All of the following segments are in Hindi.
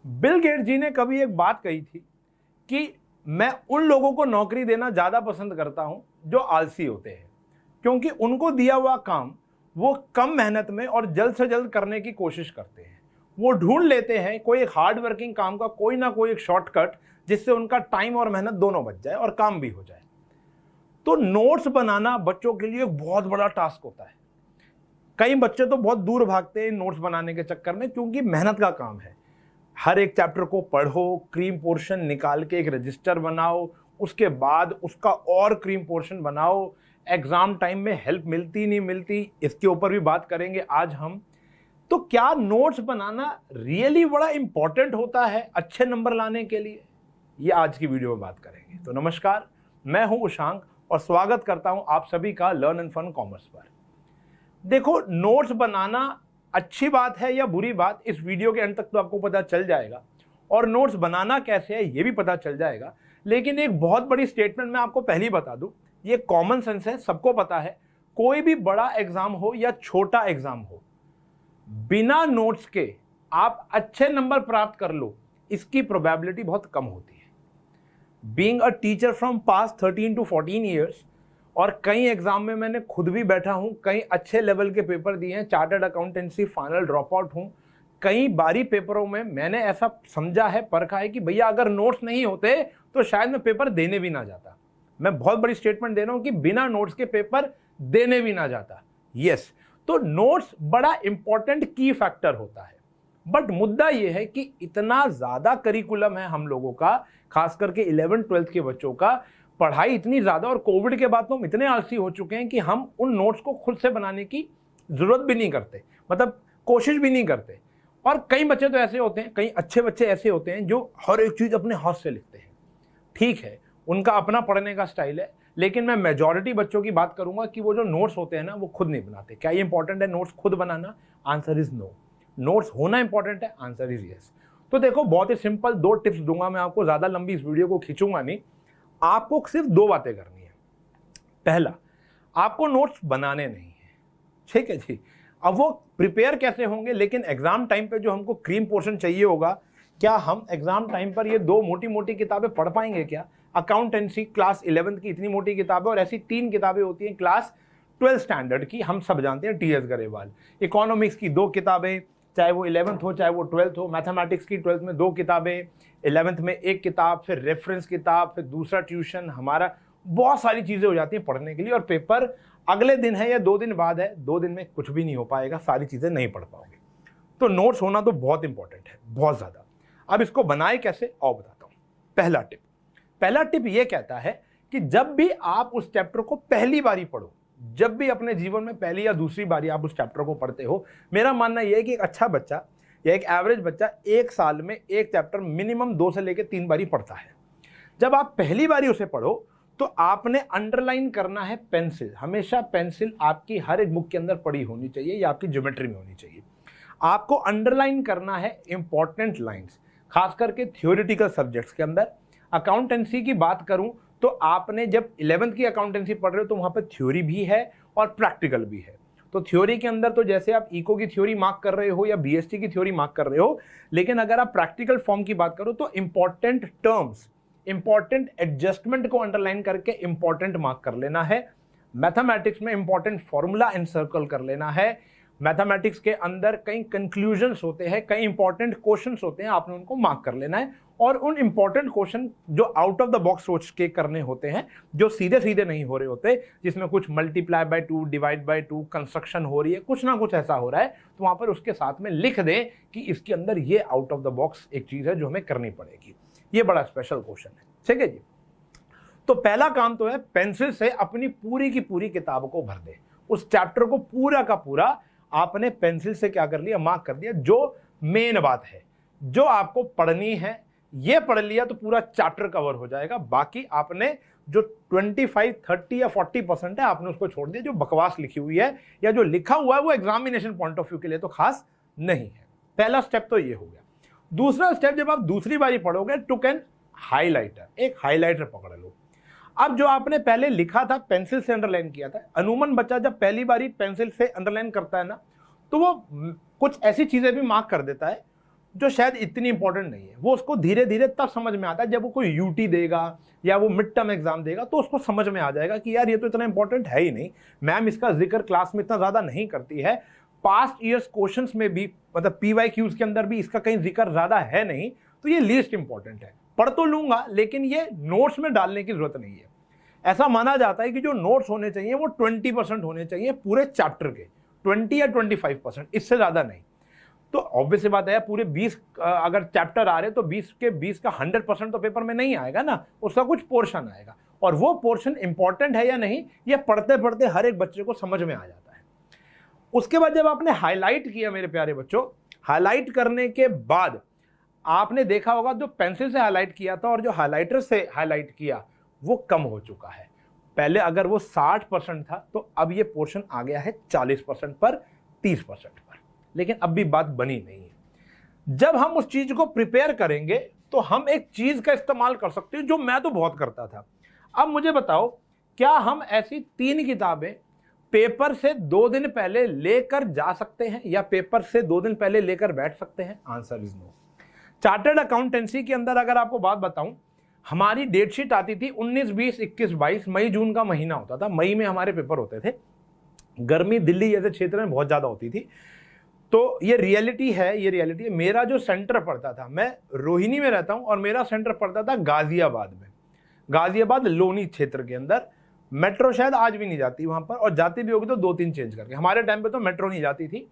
बिल गेट्स जी ने कभी एक बात कही थी कि मैं उन लोगों को नौकरी देना ज़्यादा पसंद करता हूं जो आलसी होते हैं, क्योंकि उनको दिया हुआ काम वो कम मेहनत में और जल्द से जल्द करने की कोशिश करते हैं। वो ढूंढ लेते हैं कोई एक हार्ड वर्किंग काम का कोई ना कोई एक शॉर्टकट जिससे उनका टाइम और मेहनत दोनों बच जाए और काम भी हो जाए। तो नोट्स बनाना बच्चों के लिए एक बहुत बड़ा टास्क होता है। कई बच्चे तो बहुत दूर भागते हैं नोट्स बनाने के चक्कर में, क्योंकि मेहनत का काम है। हर एक चैप्टर को पढ़ो, क्रीम पोर्शन निकाल के एक रजिस्टर बनाओ, उसके बाद उसका और क्रीम पोर्शन बनाओ। एग्जाम टाइम में हेल्प मिलती नहीं मिलती, इसके ऊपर भी बात करेंगे आज हम। तो क्या नोट्स बनाना रियली बड़ा इंपॉर्टेंट होता है अच्छे नंबर लाने के लिए? ये आज की वीडियो में बात करेंगे। तो नमस्कार, मैं हूं उशांक और स्वागत करता हूं आप सभी का लर्न एंड फन कॉमर्स पर। देखो, नोट्स बनाना अच्छी बात है या बुरी बात, इस वीडियो के अंत तक तो आपको पता चल जाएगा, और नोट्स बनाना कैसे है ये भी पता चल जाएगा। लेकिन एक बहुत बड़ी स्टेटमेंट मैं आपको पहले ही बता दूं, ये कॉमन सेंस है, सबको पता है। कोई भी बड़ा एग्जाम हो या छोटा एग्जाम हो, बिना नोट्स के आप अच्छे नंबर प्राप्त कर लो, इसकी प्रोबेबिलिटी बहुत कम होती है। Being a teacher from past 13 to 14 years, और कई एग्जाम में मैंने खुद भी बैठा हूं, कई अच्छे लेवल के पेपर दिए हैं, chartered accountancy final drop out हूं। कई बारी पेपरों में मैंने ऐसा समझा है, परखा है कि भैया अगर नोट्स नहीं होते तो शायद मैं पेपर देने भी ना जाता। मैं बहुत बड़ी स्टेटमेंट दे रहा हूं कि बिना नोट्स के पेपर देने भी ना जाता। यस, तो नोट्स बड़ा इंपॉर्टेंट की फैक्टर होता है। बट मुद्दा यह है कि इतना ज्यादा करिकुलम है हम लोगों का, खास करके 11th-12th के बच्चों का, पढ़ाई इतनी ज्यादा, और कोविड के बाद तो हम इतने आलसी हो चुके हैं कि हम उन नोट्स को खुद से बनाने की जरूरत भी नहीं करते, मतलब कोशिश भी नहीं करते। और कई बच्चे तो ऐसे होते हैं, कई अच्छे बच्चे ऐसे होते हैं जो हर एक चीज अपने हाथ से लिखते हैं। ठीक है, उनका अपना पढ़ने का स्टाइल है, लेकिन मैं मेजॉरिटी बच्चों की बात करूंगा कि वो जो नोट्स होते हैं ना, वो खुद नहीं बनाते। क्या ये इंपॉर्टेंट है नोट्स खुद बनाना? Answer is no. नोट्स होना इंपॉर्टेंट है? Answer is yes. तो देखो, बहुत ही सिंपल 2 टिप्स दूंगा मैं आपको, ज्यादा लंबी इस वीडियो को खींचूंगा नहीं। आपको सिर्फ 2 बातें करनी है। पहला, आपको नोट्स बनाने नहीं है, ठीक है जी। अब वो प्रिपेयर कैसे होंगे, लेकिन एग्जाम टाइम पे जो हमको क्रीम पोर्शन चाहिए होगा, क्या हम एग्जाम टाइम पर ये 2 मोटी मोटी किताबें पढ़ पाएंगे? क्या अकाउंटेंसी क्लास 11th की इतनी मोटी किताबें, और ऐसी 3 किताबें होती हैं क्लास 12th स्टैंडर्ड की, हम सब जानते हैं, टीएस गरेवाल। इकोनॉमिक्स की 2 किताबें, चाहे वो 11th हो चाहे वो 12th हो। मैथमेटिक्स की 12th में 2 किताबें, 11th में 1 किताब, फिर रेफरेंस किताब, फिर दूसरा ट्यूशन, हमारा बहुत सारी चीजें हो जाती हैं पढ़ने के लिए। और पेपर अगले दिन है या 2 दिन बाद है, 2 दिन में कुछ भी नहीं हो पाएगा, सारी चीजें नहीं पढ़ पाओगे। तो नोट्स होना तो बहुत इंपॉर्टेंट है, बहुत ज्यादा। अब इसको बनाए कैसे और बताता हूं। पहला टिप ये कहता है कि जब भी आप उस चैप्टर को पहली बारी पढ़ो, जब भी अपने जीवन में पहली या दूसरी बारी आप उस चैप्टर को पढ़ते हो, मेरा मानना यह है कि एक अच्छा बच्चा या एक एवरेज बच्चा 1 साल में एक चैप्टर मिनिमम 2 से लेकर 3 बारी पढ़ता है। जब आप पहली बारी उसे पढ़ो तो आपने अंडरलाइन करना है पेंसिल। हमेशा पेंसिल आपकी हर एक बुक के अंदर पड़ी होनी चाहिए या आपकी ज्योमेट्री में होनी चाहिए। आपको अंडरलाइन करना है इंपॉर्टेंट लाइन्स, खास करके थियोरिटिकल सब्जेक्ट्स के अंदर। अकाउंटेंसी की बात करूं तो आपने जब 11th की अकाउंटेंसी पढ़ रहे हो तो वहां पर थ्योरी भी है और प्रैक्टिकल भी है। तो थ्योरी के अंदर तो जैसे आप इको की थ्योरी मार्क कर रहे हो या बीएसटी की थ्योरी मार्क कर रहे हो, लेकिन अगर आप प्रैक्टिकल फॉर्म की बात करो तो इंपॉर्टेंट टर्म्स, इंपॉर्टेंट एडजस्टमेंट को अंडरलाइन करके इंपॉर्टेंट मार्क कर लेना है। मैथमेटिक्स में इंपॉर्टेंट फॉर्मूला एनसर्कल कर लेना है। मैथमेटिक्स के अंदर कई कंक्लूजन्स होते हैं, कई इंपॉर्टेंट क्वेश्चंस होते हैं, आपने उनको मार्क कर लेना है। और उन इंपॉर्टेंट क्वेश्चन जो आउट ऑफ द बॉक्स सोच के करने होते हैं, जो सीधे सीधे नहीं हो रहे होते, जिसमें कुछ multiply by 2, divide by 2, construction हो रही है, कुछ ना कुछ ऐसा हो रहा है, तो वहां पर उसके साथ में लिख दें कि इसके अंदर ये आउट ऑफ द बॉक्स एक चीज है जो हमें करनी पड़ेगी। ये बड़ा स्पेशल क्वेश्चन है, ठीक है जी। तो पहला काम तो है पेंसिल से अपनी पूरी की पूरी किताब को भर दे। उस चैप्टर को पूरा का पूरा आपने पेंसिल से क्या कर लिया, मार्क कर दिया। जो मेन बात है, जो आपको पढ़नी है, ये पढ़ लिया तो पूरा चैप्टर कवर हो जाएगा। बाकी आपने जो 25, 30 या 40% है, आपने उसको छोड़ दिया। जो बकवास लिखी हुई है या जो लिखा हुआ है वो एग्जामिनेशन पॉइंट ऑफ व्यू के लिए तो खास नहीं है। पहला स्टेप तो ये हो गया। दूसरा स्टेप, जब आप दूसरी बारी पढ़ोगे, टुक एन हाईलाइटर, एक हाईलाइटर पकड़ लो। अब जो आपने पहले लिखा था, पेंसिल से अंडरलाइन किया था, अमूमन बच्चा जब पहली बारी पेंसिल से अंडरलाइन करता है ना, तो वो कुछ ऐसी चीजें भी मार्क कर देता है जो शायद इतनी इंपॉर्टेंट नहीं है, वो उसको धीरे धीरे तब समझ में आता है जब वो कोई यूटी देगा या वो मिड टर्म एग्जाम देगा, तो उसको समझ में आ जाएगा कि यार ये तो इतना इंपॉर्टेंट है ही नहीं, मैम इसका जिक्र क्लास में इतना ज़्यादा नहीं करती है, पास्ट ईयर्स क्वेश्चंस में भी मतलब PYQs के अंदर भी इसका कहीं जिक्र ज़्यादा है नहीं, तो ये लीस्ट इंपॉर्टेंट है। पढ़ तो लूंगा लेकिन ये नोट्स में डालने की जरूरत नहीं है। ऐसा माना जाता है कि जो नोट्स होने चाहिए वो 20% होने चाहिए पूरे चैप्टर के, 20 या 25%, इससे ज़्यादा नहीं। तो ऑब्वियस बात है, पूरे 20 अगर चैप्टर आ रहे तो 20 के 20 का 100% तो पेपर में नहीं आएगा ना, उसका कुछ पोर्शन आएगा, और वो पोर्शन इंपॉर्टेंट है या नहीं ये पढ़ते पढ़ते हर एक बच्चे को समझ में आ जाता है। उसके बाद जब आपने हाईलाइट किया मेरे प्यारे बच्चों, हाईलाइट करने के बाद आपने देखा होगा जो पेंसिल से हाईलाइट किया था और जो हाईलाइटर से हाईलाइट किया वो कम हो चुका है। पहले अगर वो 60% था तो अब ये पोर्शन आ गया है 40% पर, 30% पर, लेकिन अब भी बात बनी नहीं है। जब हम उस चीज को प्रिपेयर करेंगे तो हम एक चीज का इस्तेमाल कर सकते हैं जो मैं तो बहुत करता था। अब मुझे बताओ, क्या हम ऐसी 3 किताबें पेपर से 2 दिन पहले लेकर जा सकते हैं या पेपर से 2 दिन पहले लेकर बैठ सकते हैं? Answer is no. Chartered accountancy के अंदर अगर आपको बात बताऊं, हमारी डेटशीट आती थी 19, 20, 21, 22, मई जून का महीना होता था। मई में हमारे पेपर होते थे। गर्मी दिल्ली जैसे क्षेत्र में बहुत ज़्यादा होती थी, तो ये रियलिटी है, ये रियलिटी है। मेरा जो सेंटर पड़ता था, मैं रोहिणी में रहता हूँ और मेरा सेंटर पड़ता था गाजियाबाद में, गाजियाबाद लोनी क्षेत्र के अंदर। मेट्रो शायद आज भी नहीं जाती वहाँ पर, और जाती भी होगी तो 2-3 चेंज करके। हमारे टाइम पे तो मेट्रो नहीं जाती थी,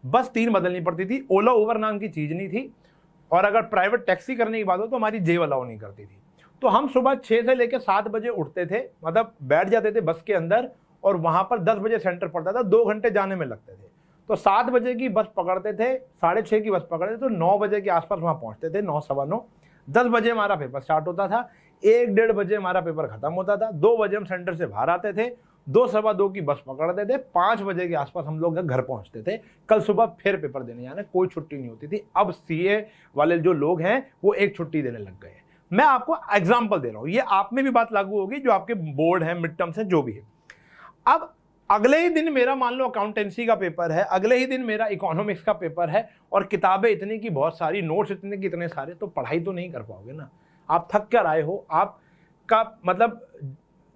बस 3 बदलनी पड़ती थी। ओला उबर नाम की चीज़ नहीं थी, और अगर प्राइवेट टैक्सी करने की बात हो तो हमारी जेब अलाउ नहीं करती थी। तो हम सुबह 6 से लेकर 7 बजे उठते थे, मतलब बैठ जाते थे बस के अंदर, और वहाँ पर 10 बजे सेंटर पड़ता था, 2 घंटे जाने में लगते थे। तो 7 बजे की बस पकड़ते थे, 6:30 की बस पकड़ते थे, तो 9 बजे के आसपास वहाँ पहुँचते थे, 9, सवा 9। 10 बजे हमारा पेपर स्टार्ट होता था, 1-1:30 बजे हमारा पेपर खत्म होता था। 2 बजे हम सेंटर से बाहर आते थे, 2, सवा 2 की बस पकड़ते थे, 5 बजे के आसपास हम लोग घर पहुंचते थे। कल सुबह फिर पेपर देने जाना, कोई छुट्टी नहीं होती थी। अब CA वाले जो लोग हैं वो एक छुट्टी देने लग गए। मैं आपको एग्जाम्पल दे रहा हूं, ये आप में भी बात लागू होगी जो आपके बोर्ड है, मिड टर्म्स है, जो भी है। अब अगले ही दिन मेरा मान लो अकाउंटेंसी का पेपर है, अगले ही दिन मेरा इकोनॉमिक्स का पेपर है, और किताबें इतनी की बहुत सारी, नोट्स इतने की इतने सारे, तो पढ़ाई तो नहीं कर पाओगे ना। आप थक कर आए हो, आपका मतलब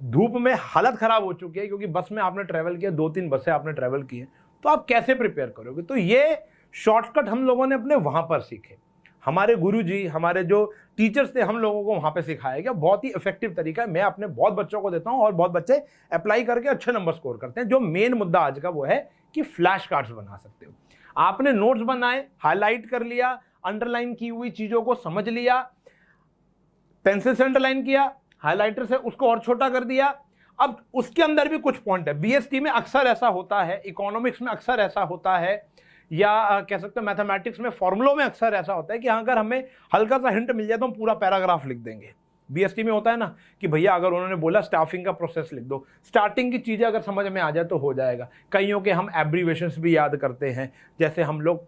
धूप में हालत खराब हो चुकी है क्योंकि बस में आपने ट्रैवल किया, 2-3 बसें आपने ट्रैवल की है, तो आप कैसे प्रिपेयर करोगे? तो ये शॉर्टकट हम लोगों ने अपने वहां पर सीखे। हमारे गुरुजी, हमारे जो टीचर्स थे, हम लोगों को वहां पे सिखाया गया। बहुत ही इफेक्टिव तरीका है, मैं अपने बहुत बच्चों को देता हूं और बहुत बच्चे अप्लाई करके अच्छे नंबर स्कोर करते हैं। जो मेन मुद्दा आज का वो है कि फ्लैश कार्ड्स बना सकते हो। आपने नोट्स बनाए, हाईलाइट कर लिया, अंडरलाइन की हुई चीजों को समझ लिया, पेंसिल से अंडरलाइन किया, हाइलाइटर से उसको और छोटा कर दिया। अब उसके अंदर भी कुछ पॉइंट है, BST में अक्सर ऐसा होता है, इकोनॉमिक्स में अक्सर ऐसा होता है, या कह सकते हो मैथमेटिक्स में फॉर्मूलों में अक्सर ऐसा होता है कि अगर हमें हल्का सा हिंट मिल जाए तो हम पूरा पैराग्राफ लिख देंगे। BST में होता है ना कि भैया अगर उन्होंने बोला स्टाफिंग का प्रोसेस लिख दो, स्टार्टिंग की चीज़ें अगर समझ में आ जाए तो हो जाएगा। कईयों के हम एब्रीवेशंस भी याद करते हैं, जैसे हम लोग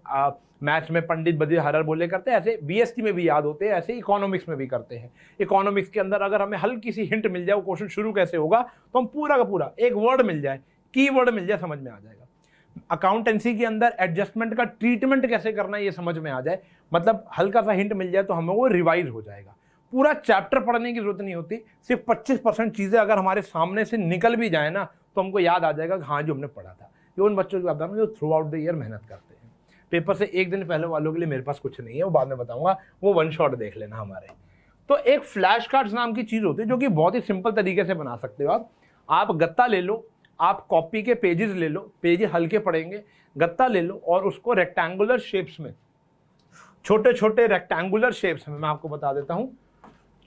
मैथ्स में पंडित बदिर हरर बोले करते हैं, ऐसे BST में भी याद होते हैं, ऐसे इकोनॉमिक्स में भी करते हैं। इकोनॉमिक्स के अंदर अगर हमें हल्की सी हिंट मिल जाए वो क्वेश्चन शुरू कैसे होगा, तो हम पूरा का पूरा एक वर्ड मिल जाए, की वर्ड मिल जाए, समझ में आ जाएगा। अकाउंटेंसी के अंदर एडजस्टमेंट का ट्रीटमेंट कैसे करना है ये समझ में आ जाए, मतलब हल्का सा हिंट मिल जाए तो हमें वो रिवाइज हो जाएगा। पूरा चैप्टर पढ़ने की जरूरत नहीं होती, सिर्फ 25% चीज़ें अगर हमारे सामने से निकल भी जाए ना तो हमको याद आ जाएगा कि हाँ जो हमने पढ़ा था। ये उन बच्चों की बात है जो थ्रू आउट द ईयर मेहनत करते हैं। पेपर से एक दिन पहले वालों के लिए मेरे पास कुछ नहीं है, वो बाद में बताऊंगा, वो 1 शॉट देख लेना हमारे। तो एक फ्लैश कार्ड्स नाम की चीज़ होती है जो कि बहुत ही सिंपल तरीके से बना सकते हो आप गत्ता ले लो, आप कॉपी के पेजेस ले लो, पेजेस हल्के पड़ेंगे, गत्ता ले लो और उसको रेक्टेंगुलर शेप्स में, छोटे छोटे रेक्टेंगुलर शेप्स में, मैं आपको बता देता हूं,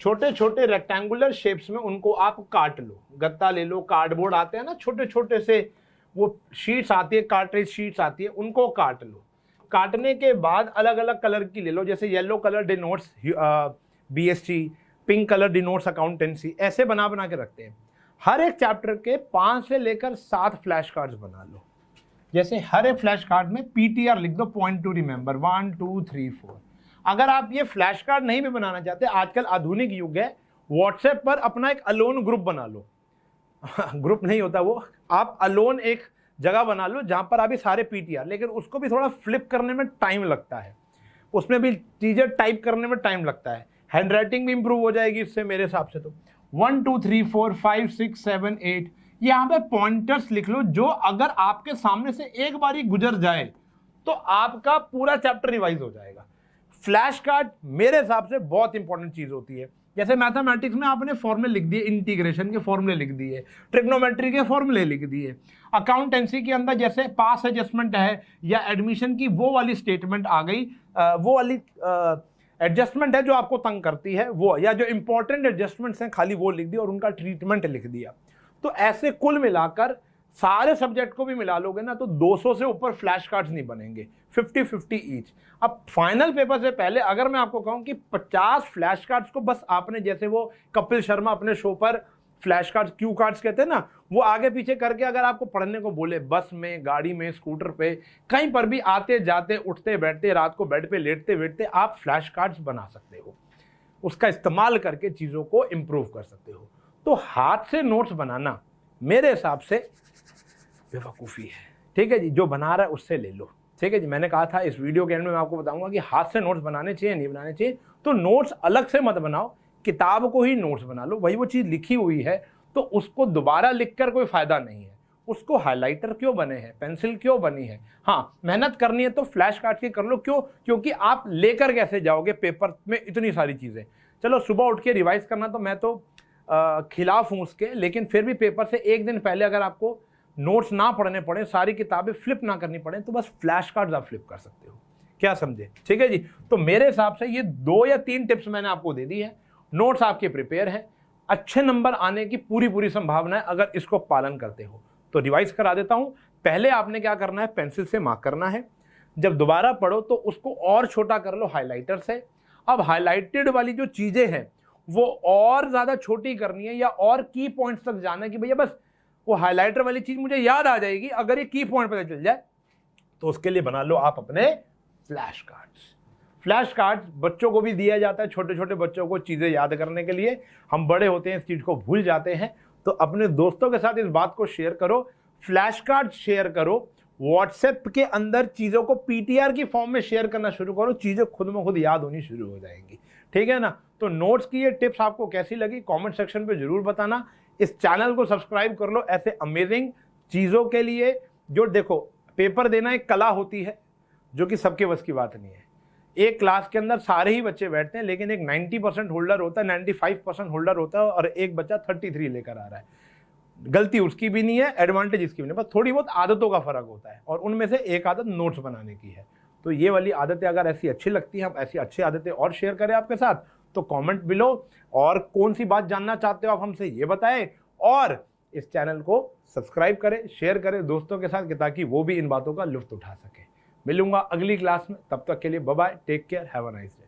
छोटे छोटे रेक्टेंगुलर शेप्स में उनको आप काट लो। गत्ता ले लो, कार्डबोर्ड आते हैं ना छोटे छोटे से, वो शीट्स आती है, कार्ट्रिज शीट्स आती है, उनको काट लो। काटने के बाद अलग अलग कलर की ले लो, जैसे yellow colour denotes BST, pink colour denotes accountancy, ऐसे बना बना के रखते हैं। हर एक चैप्टर के 5 से लेकर 7 फ्लैश कार्ड्स बना लो। जैसे हर एक फ्लैश कार्ड में PTR लिख दो, पॉइंट टू रिमेंबर, 1 2 3 4। अगर आप ये फ्लैश कार्ड नहीं भी बनाना चाहते, आजकल आधुनिक युग है, व्हाट्सएप पर अपना एक अलोन ग्रुप बना लो। ग्रुप नहीं होता वो, आप अलोन एक जगह बना लो जहां पर आप ये सारे PTR, लेकिन उसको भी थोड़ा फ्लिप करने में टाइम लगता है। उसमें भी चीज़ें टाइप करने में टाइम लगता है, हैंड राइटिंग भी इंप्रूव हो जाएगी इससे मेरे हिसाब से। तो 1 2 3 4 5 6 7 8 यहाँ पे पॉइंटर्स लिख लो, जो अगर आपके सामने से एक बारी गुजर जाए तो आपका पूरा चैप्टर रिवाइज हो जाएगा। फ्लैश कार्ड मेरे हिसाब से बहुत इंपॉर्टेंट चीज होती है। जैसे मैथमेटिक्स में आपने फॉर्मूले लिख दिए, इंटीग्रेशन के फॉर्मूले लिख दिए, ट्रिग्नोमेट्री के फॉर्मूले लिख दिए, अकाउंटेंसी के अंदर जैसे पास एडजस्टमेंट है या एडमिशन की वो वाली स्टेटमेंट आ गई, वो वाली एडजस्टमेंट है जो आपको तंग करती है वो, या जो इंपॉर्टेंट एडजस्टमेंट्स हैं खाली वो लिख दिया और उनका ट्रीटमेंट लिख दिया। तो ऐसे कुल मिलाकर सारे सब्जेक्ट को भी मिला लोगे ना तो 200 से ऊपर फ्लैश कार्ड्स नहीं बनेंगे, 50-50 ईच। अब फाइनल पेपर से पहले अगर मैं आपको कहूं कि 50 फ्लैश कार्ड्स को बस आपने, जैसे वो कपिल शर्मा अपने शो पर फ्लैश कार्ड्स, क्यू कार्ड्स कहते हैं ना, वो आगे पीछे करके अगर आपको पढ़ने को बोले, बस में, गाड़ी में, स्कूटर पे, कहीं पर भी आते जाते, उठते बैठते, रात को बेड पे लेटते बैठते आप फ्लैश कार्ड्स बना सकते हो, उसका इस्तेमाल करके चीज़ों को इम्प्रूव कर सकते हो। तो हाथ से नोट्स बनाना मेरे हिसाब से बेवकूफ़ी है, ठीक है जी। जो बना रहा है उससे ले लो, ठीक है जी। मैंने कहा था इस वीडियो के एंड में मैं आपको बताऊंगा कि हाथ से नोट्स बनाने चाहिए नहीं बनाने चाहिए। तो नोट्स अलग से मत बनाओ, किताब को ही नोट्स बना लो, वही वो चीज़ लिखी हुई है तो उसको दोबारा लिखकर कोई फ़ायदा नहीं है। उसको हाइलाइटर क्यों बने हैं, पेंसिल क्यों बनी है, हाँ मेहनत करनी है तो फ्लैश कार्ड की कर लो। क्यों? क्योंकि आप लेकर कैसे जाओगे पेपर में इतनी सारी चीज़ें। चलो सुबह उठ के रिवाइज करना तो मैं तो खिलाफ हूँ उसके, लेकिन फिर भी पेपर से एक दिन पहले अगर आपको नोट्स ना पढ़ने पड़े, सारी किताबें फ्लिप ना करनी पड़े, तो बस फ्लैश कार्ड्स आप फ्लिप कर सकते हो। क्या समझे? ठीक है जी। तो मेरे हिसाब से ये 2 या 3 टिप्स मैंने आपको दे दी है। नोट्स आपके प्रिपेयर हैं, अच्छे नंबर आने की पूरी संभावना है अगर इसको पालन करते हो। तो रिवाइज करा देता हूं। पहले आपने क्या करना है, पेंसिल से मार्क करना है। जब दोबारा पढ़ो तो उसको और छोटा कर लो हाइलाइटर से। अब हाइलाइटेड वाली जो चीजें हैं वो और ज्यादा छोटी करनी है या और की पॉइंट्स तक जाना है कि भैया बस वो हाइलाइटर वाली चीज मुझे याद आ जाएगी अगर ये की पॉइंट पता चल जाए। तो उसके लिए बना लो आप अपने फ्लैश कार्ड्स। फ्लैश कार्ड्स बच्चों को भी दिया जाता है, छोटे छोटे बच्चों को चीजें याद करने के लिए। हम बड़े होते हैं इस चीज को भूल जाते हैं। तो अपने दोस्तों के साथ इस बात को शेयर करो, फ्लैश कार्ड शेयर करो, व्हाट्सएप के अंदर चीजों को पीटीआर की फॉर्म में शेयर करना शुरू करो, चीजें खुद में खुद याद होनी शुरू हो जाएंगी। ठीक है ना? तो नोट्स की ये टिप्स आपको कैसी लगी कमेंट सेक्शन पे जरूर बताना। इस चैनल को सब्सक्राइब कर लो ऐसे अमेजिंग चीजों के लिए। जो देखो, पेपर देना एक कला होती है जो कि सबके बस की बात नहीं है। एक क्लास के अंदर सारे ही बच्चे बैठते हैं, लेकिन एक 90% होल्डर होता है, 95% होल्डर होता है और एक बच्चा 33 लेकर आ रहा है। गलती उसकी भी नहीं है, एडवांटेज इसकी भी नहीं, बस थोड़ी बहुत आदतों का फर्क होता है और उनमें से एक आदत नोट्स बनाने की है। तो ये वाली आदतें अगर ऐसी अच्छी लगती हैं, हम ऐसी अच्छी आदतें और शेयर करें आपके साथ, तो कमेंट बिलो। और कौन सी बात जानना चाहते हो आप हमसे ये बताएं, और इस चैनल को सब्सक्राइब करें, शेयर करें दोस्तों के साथ ताकि वो भी इन बातों का लुत्फ उठा सके। मिलूंगा अगली क्लास में, तब तक के लिए bye bye, take care, have a nice day.